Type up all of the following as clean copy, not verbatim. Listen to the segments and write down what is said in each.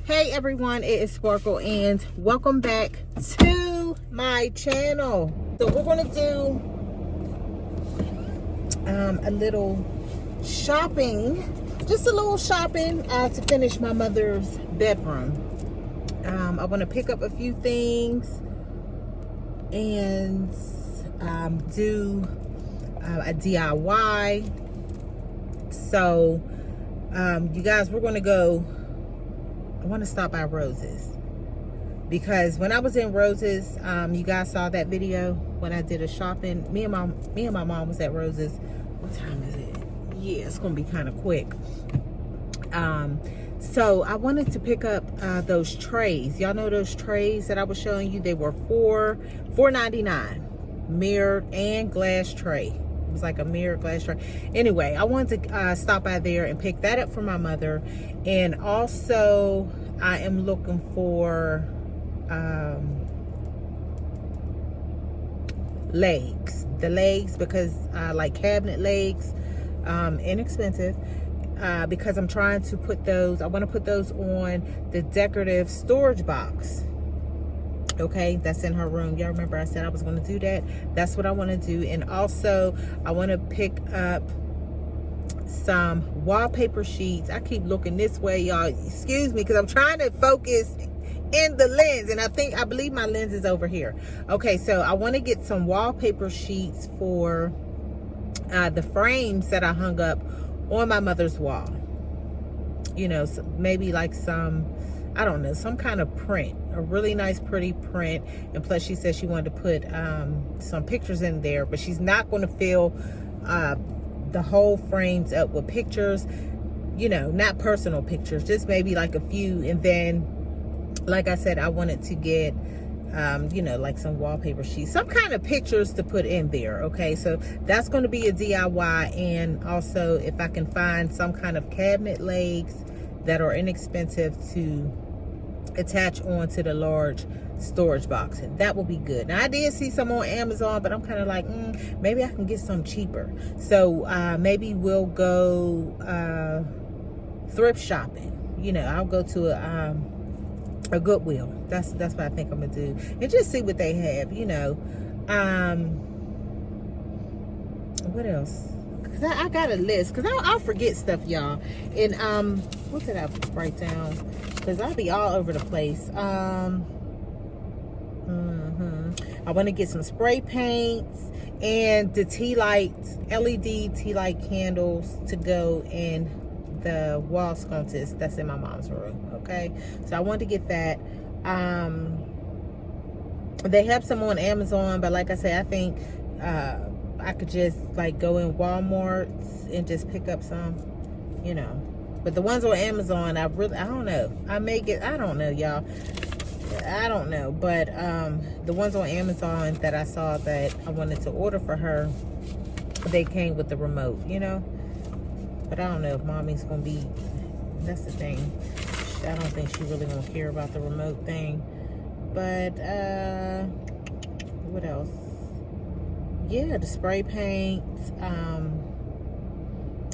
Hey everyone, it is Sparkle and welcome back to my channel. So we're going to do a little shopping, just a little shopping to finish my mother's bedroom. I want to pick up a few things and do a DIY. So you guys, we're going to go, I want to stop by Rose's because when I was in Rose's, you guys saw that video when I did a shopping. Me and my mom was at Rose's. What time is it? Yeah, it's gonna be kind of quick. So I wanted to pick up those trays. Y'all know those trays that I was showing you? They were $4.99, mirrored and glass tray. It was like a mirrored glass tray. Anyway, I wanted to stop by there and pick that up for my mother. And also, I am looking for legs. The legs, because like cabinet legs, inexpensive. Because I'm trying to put those, I want to put those on the decorative storage box. Okay, that's in her room. Y'all remember I said I was going to do that? That's what I want to do. And also, I want to pick up some wallpaper sheets. I keep looking this way, y'all. Excuse me, because I'm trying to focus in the lens, and I believe my lens is over here. Okay, so I want to get some wallpaper sheets for the frames that I hung up on my mother's wall. You know, so maybe like some, I don't know, some kind of print, a really nice pretty print. And plus she said she wanted to put some pictures in there, but she's not going to fill the whole frames up with pictures, you know, not personal pictures, just maybe like a few. And then, like I said, I wanted to get you know, like some wallpaper sheets, some kind of pictures to put in there. Okay, so that's going to be a DIY. And also, if I can find some kind of cabinet legs that are inexpensive to attach onto the large storage box, and that will be good. Now I did see some on Amazon, but I'm kind of like, maybe I can get some cheaper. So maybe we'll go thrift shopping. You know, I'll go to a Goodwill. That's what I think I'm gonna do, and just see what they have. You know, what else? Cause I got a list. Cause I'll forget stuff, y'all. And what did I write down? Cause I'll be all over the place. I want to get some spray paints and the tea lights, LED tea light candles to go in the wall sconces that's in my mom's room. Okay, so I wanted to get that. They have some on Amazon, but like I said, I think I could just like go in Walmart and just pick up some, you know. But the ones on Amazon, I don't know. I don't know, y'all. I don't know. But the ones on Amazon that I saw that I wanted to order for her, they came with the remote, you know. But I don't know if mommy's gonna be, that's the thing. I don't think she really gonna care about the remote thing. But what else? Yeah, the spray paints,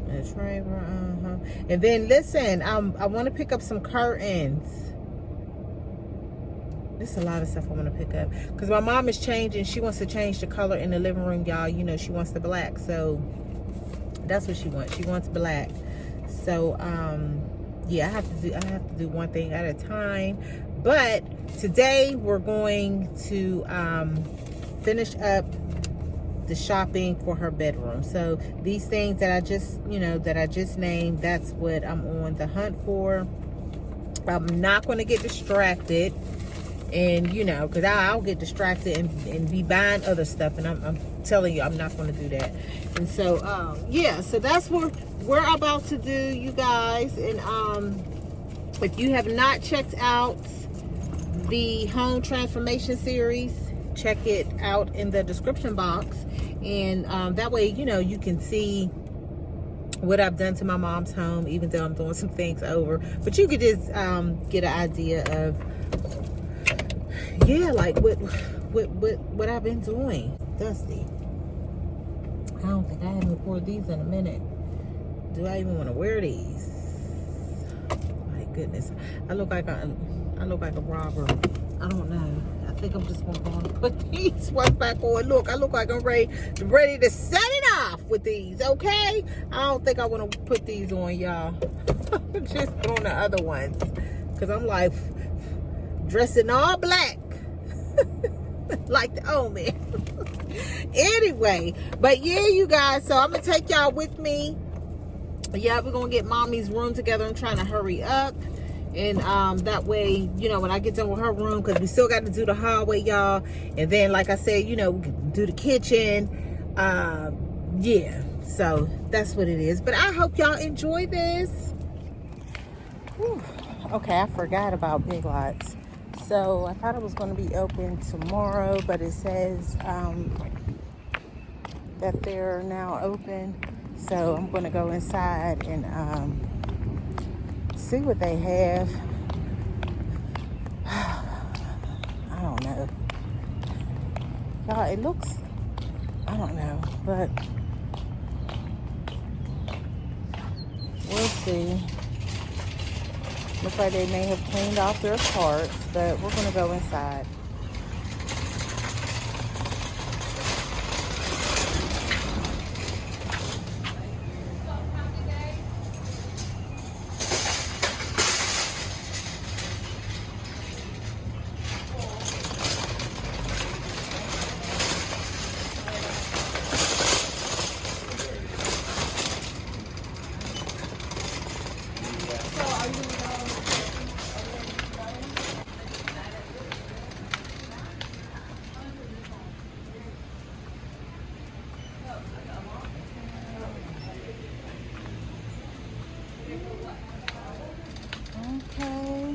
the tray, and then listen, I want to pick up some curtains. There's a lot of stuff I want to pick up because my mom is changing. She wants to change the color in the living room, y'all. You know, she wants the black, so that's what she wants. She wants black. So yeah, I have to do one thing at a time. But today we're going to finish up the shopping for her bedroom. So these things that I just, you know, that I just named, that's what I'm on the hunt for. I'm not going to get distracted, and you know, because I'll get distracted and be buying other stuff, and I'm telling you, I'm not going to do that. And so yeah, so that's what we're about to do, you guys. And if you have not checked out the home transformation series, check it out in the description box, and that way, you know, you can see what I've done to my mom's home, even though I'm doing some things over. But you could just get an idea of, yeah, like what I've been doing. Dusty. I don't think I haven't worn these in a minute. Do I even want to wear these? Like, goodness. I look like a robber. I don't know. I think I'm just gonna go and put these ones back on. Look, I look like I'm ready to set it off with these, okay? I don't think I want to put these on, y'all. Just on the other ones. Because I'm like dressing all black. Like the Omen. Anyway, but yeah, you guys, so I'm gonna take y'all with me. Yeah, we're gonna get mommy's room together. I'm trying to hurry up, and that way, you know, when I get done with her room, because we still got to do the hallway, y'all, and then like I said, you know, we can do the kitchen. Yeah, so that's what it is. But I hope y'all enjoy this. Whew. Okay, I forgot about Big Lots. So I thought it was going to be open tomorrow, but it says that they're now open. So I'm going to go inside and see what they have. I don't know. Y'all, it looks, I don't know, but we'll see. Looks like they may have cleaned off their carts, but we're going to go inside. Okay.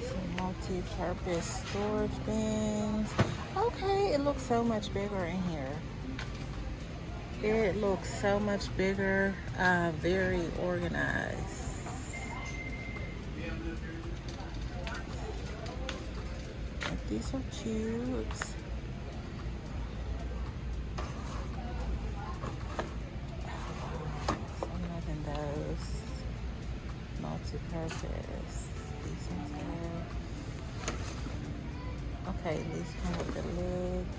Some multi-purpose storage bins. Okay, it looks so much bigger in here. It looks so much bigger, very organized. These are cute. I'm loving those. Multi-purpose. These ones have. Okay, these come with the lids.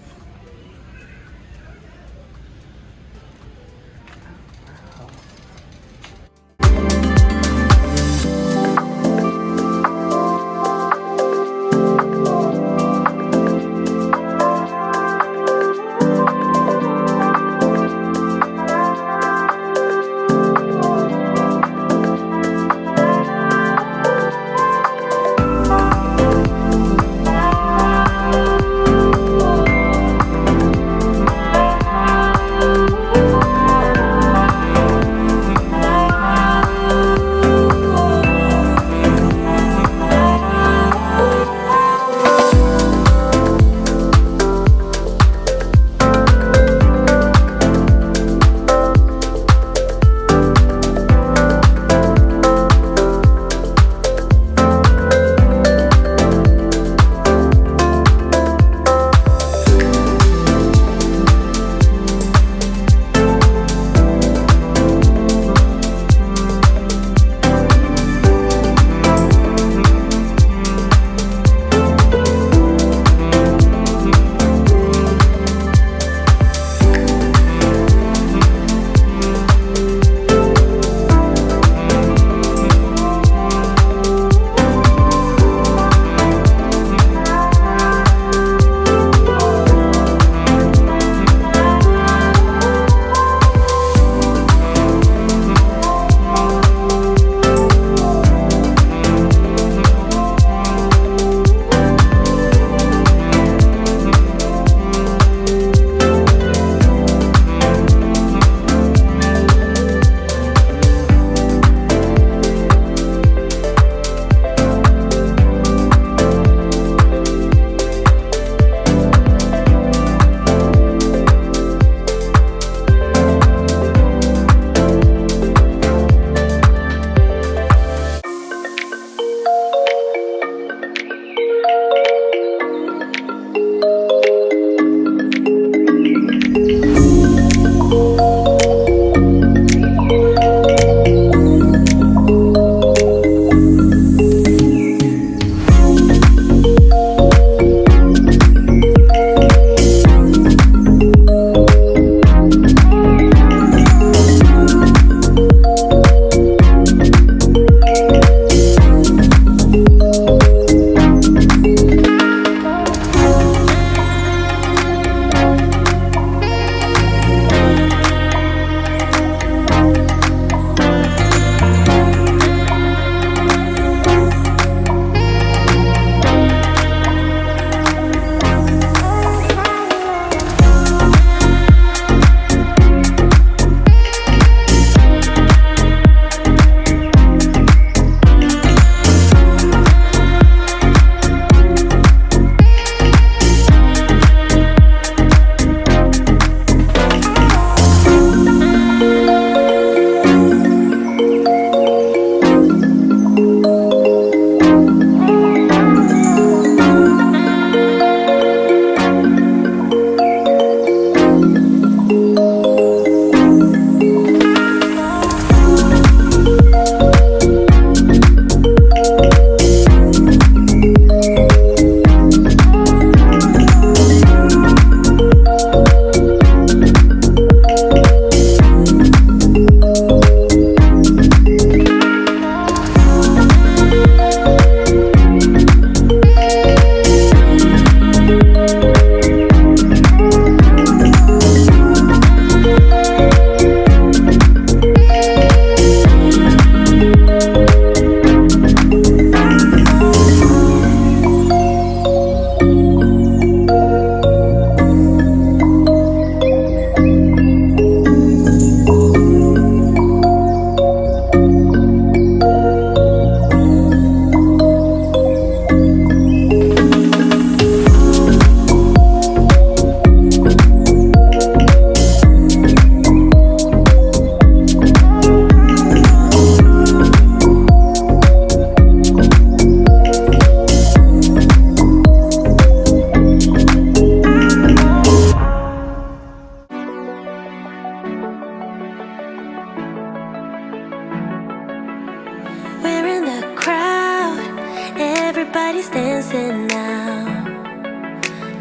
Everybody's dancing now.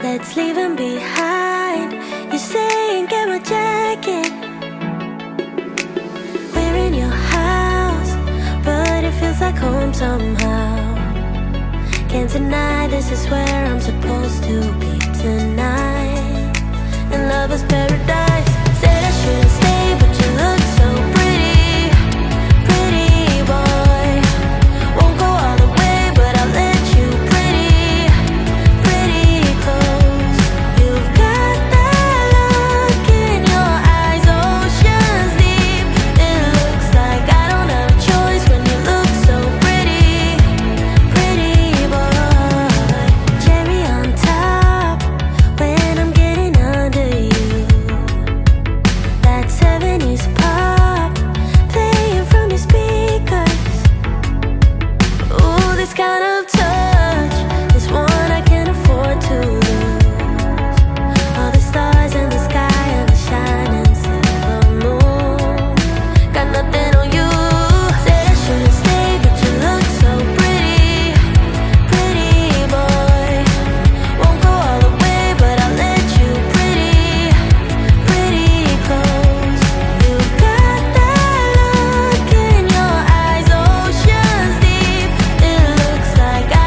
Let's leave them behind. You're saying get my jacket. We're in your house, but it feels like home somehow. Can't deny this is where I'm supposed to be tonight. And love is paradise. Said I shouldn't stay, but you look so pretty, pretty boy. Won't go all the way, but I'll let you pretty, pretty close. You've got that look in your eyes, oceans deep. It looks like I don't have a choice when you look so pretty, pretty boy. Cherry on top when I'm getting under you. That 70s pop playing from your speakers. Ooh, this kind of touch is one I can't afford to lose. All the stars in the sky and the shining silver moon. Got nothing on you. Said I shouldn't stay, but you look so pretty, pretty boy. Won't go all the way, but I'll let you pretty, pretty close. You've got that look in your eyes, oceans deep. It looks like I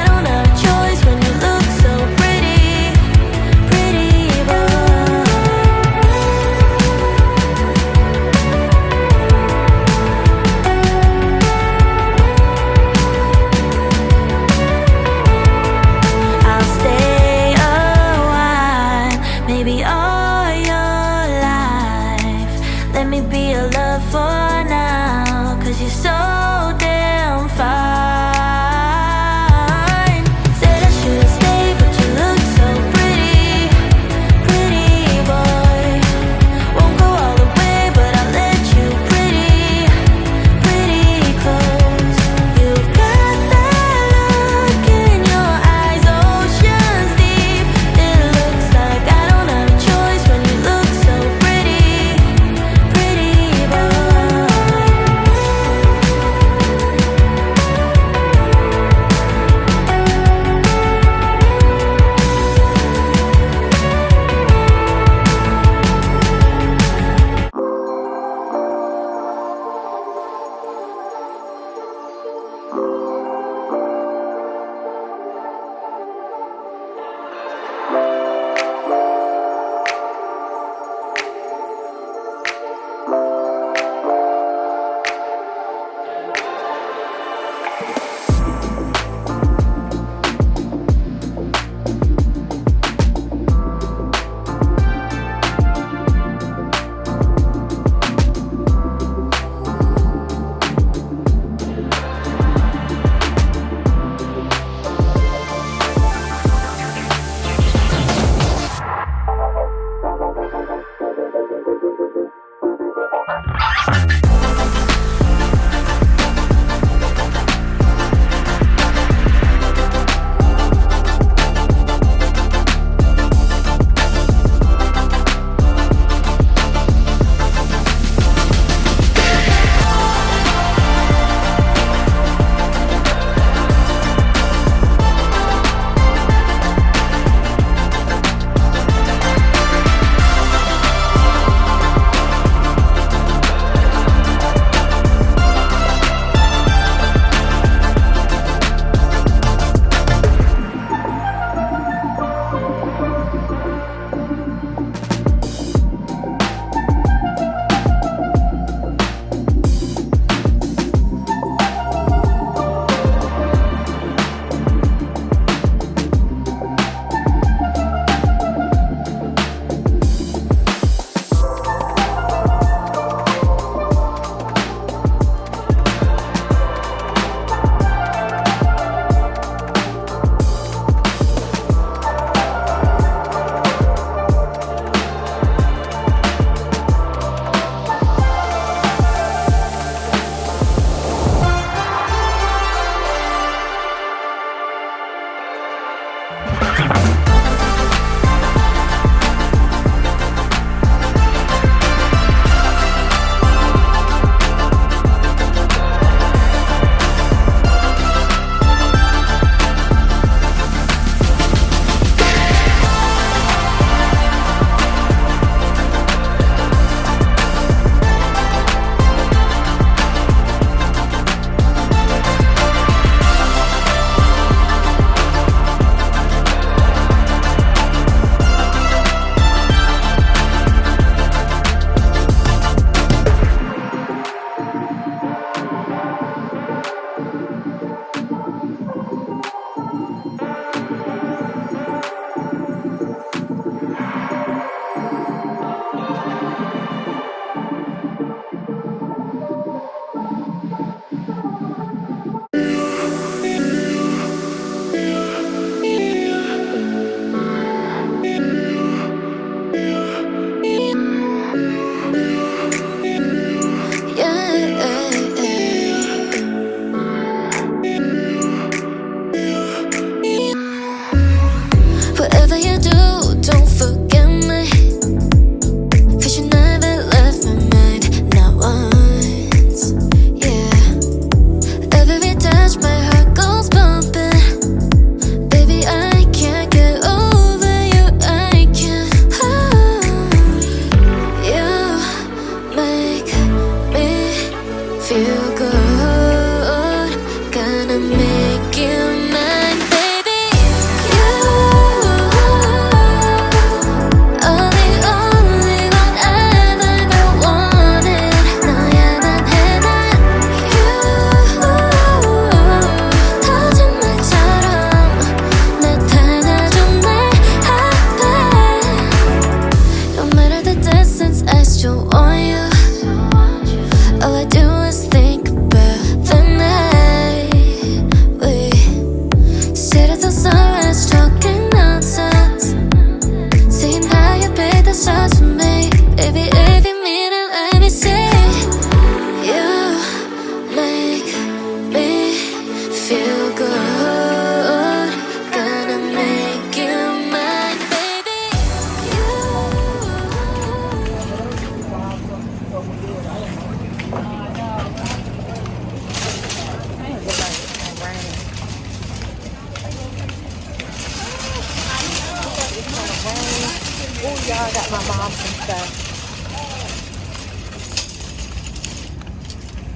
I got my mom some stuff.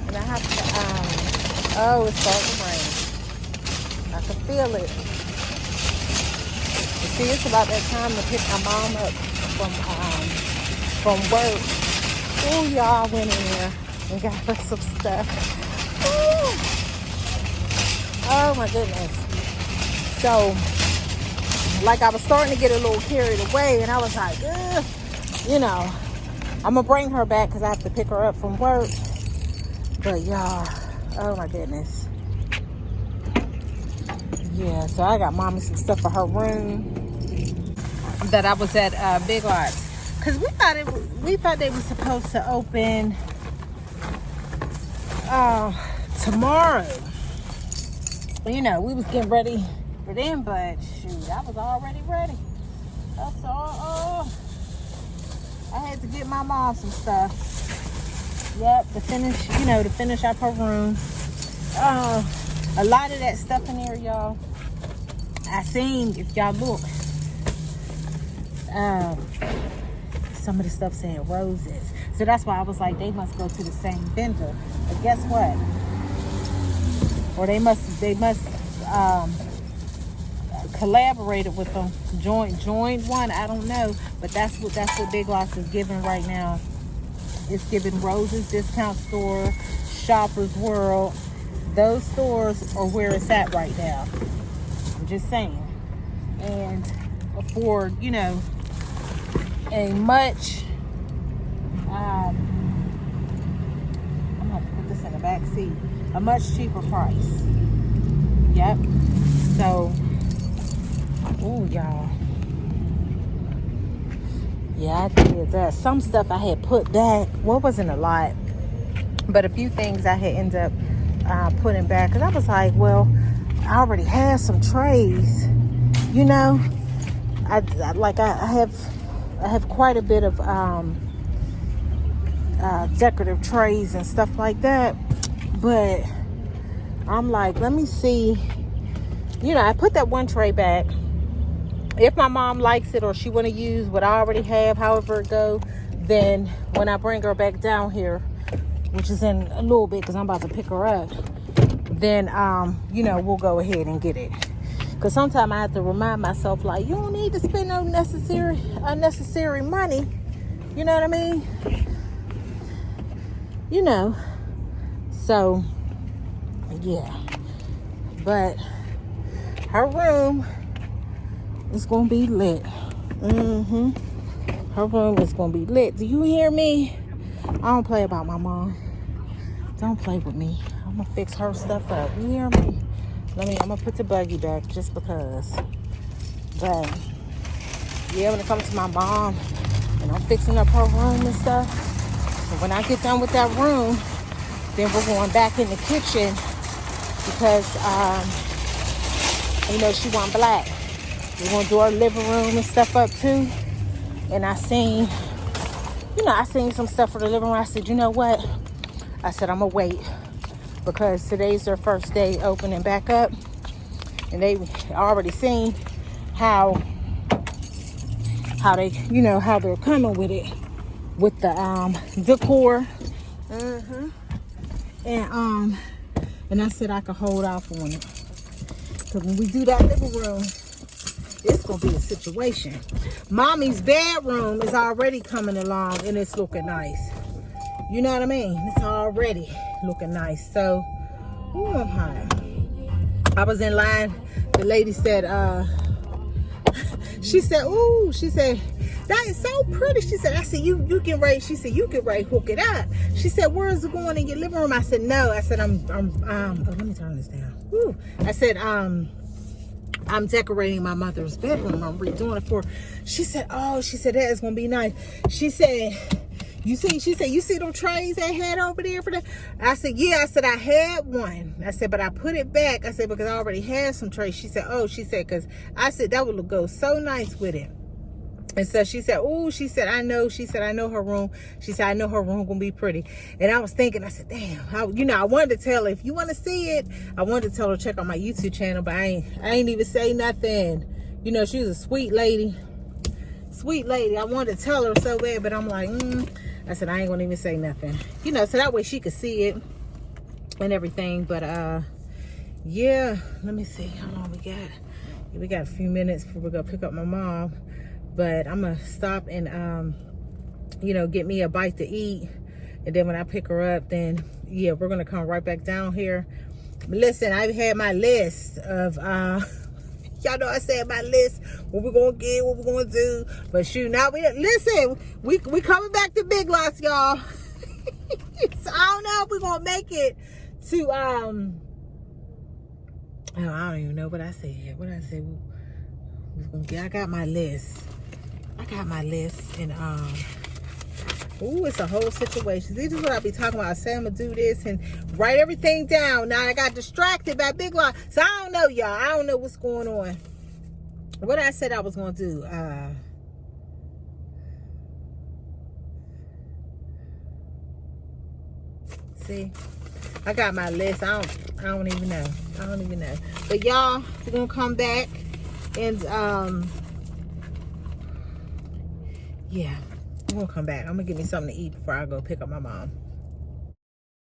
And I have to, oh, it's starting to rain. I can feel it. You see, it's about that time to pick my mom up from work. Oh, y'all went in there and got her some stuff. Ooh. Oh my goodness. So, like, I was starting to get a little carried away, and I was like, ugh, you know, I'm gonna bring her back because I have to pick her up from work. But y'all, oh my goodness. Yeah, so I got mommy some stuff for her room that I was at Big Lots, because we thought they were supposed to open tomorrow. You know, we was getting ready for them, but shoot, I was already ready. That's all. I had to get my mom some stuff. Yep, to finish up her room. A lot of that stuff in there, y'all, I seen, if y'all look, some of the stuff saying roses. So that's why I was like, they must go to the same vendor. But guess what? Or they must collaborated with them, joined one. I don't know, but that's what Big Lots is giving right now. It's giving Roses Discount Store, Shoppers World. Those stores are where it's at right now. I'm just saying. And for, you know, a much, I'm gonna put this in the back seat, a much cheaper price. Yep. So, oh y'all. Yeah, I did that. Some stuff I had put back. Well, it wasn't a lot, but a few things I had ended up putting back, because I was like, well, I already had some trays, you know. I have quite a bit of decorative trays and stuff like that, but I'm like, let me see. You know, I put that one tray back. If my mom likes it or she want to use what I already have, however it go, then when I bring her back down here, which is in a little bit because I'm about to pick her up, then, you know, we'll go ahead and get it. Because sometimes I have to remind myself, like, you don't need to spend no unnecessary money. You know what I mean? You know. So, yeah. But her room is going to be lit. Her room is going to be lit. Do you hear me? I don't play about my mom. Don't play with me. I'm going to fix her stuff up. You hear me? I'm going to put the buggy back just because. But, yeah, when it comes to my mom, and I'm fixing up her room and stuff, and when I get done with that room, then we're going back in the kitchen because, you know, she want black. We're going to do our living room and stuff up too. And I seen some stuff for the living room. I said, you know what? I said, I'm going to wait. Because today's their first day opening back up. And they already seen how they, you know, how they're coming with it. With the decor. And I said I could hold off on it. Because when we do that living room, it's going to be a situation. Mommy's bedroom is already coming along and it's looking nice. You know what I mean? It's already looking nice. So, ooh, I'm hot. I was in line. The lady said, she said, that is so pretty. She said, I said, you can ready. She said, you can ready hook it up. She said, where is it going in your living room? I said, no. I said, oh, let me turn this down. Woo. I said, I'm decorating my mother's bedroom. I'm redoing it for her. She said, oh, she said, that is going to be nice. She said, you see them trays I had over there for that? I said, yeah. I said, I had one. I said, but I put it back. I said, because I already had some trays. She said, oh, she said, because I said, that would go so nice with it. And so she said, oh, she said, I know her room. She said, I know her room gonna be pretty. And I was thinking, I said, damn, I wanted to tell her, if you want to see it, I wanted to tell her, check out my YouTube channel, but I ain't even say nothing. You know, she was a sweet lady. sweet lady. I wanted to tell her so bad, but I'm like, I said, I ain't gonna even say nothing. You know, so that way she could see it and everything. But yeah, let me see how long we got. We got a few minutes before we're gonna pick up my mom. But I'm gonna stop and you know, get me a bite to eat. And then when I pick her up, then yeah, we're gonna come right back down here. But listen, I've had my list of y'all know I said my list, what we're gonna get, what we're gonna do. But shoot, now we coming back to Big Lots, y'all. So I don't know if we're gonna make it to oh, I don't even know what I said. What I said, I got my list. And ooh, it's a whole situation. This is what I be talking about. I say I'm gonna do this and write everything down. Now I got distracted by Big Lots. So I don't know, y'all. I don't know what's going on. What I said I was gonna do. See, I got my list. I don't even know. But y'all, we're gonna come back and yeah, we're gonna come back. I'm gonna get me something to eat before I go pick up my mom.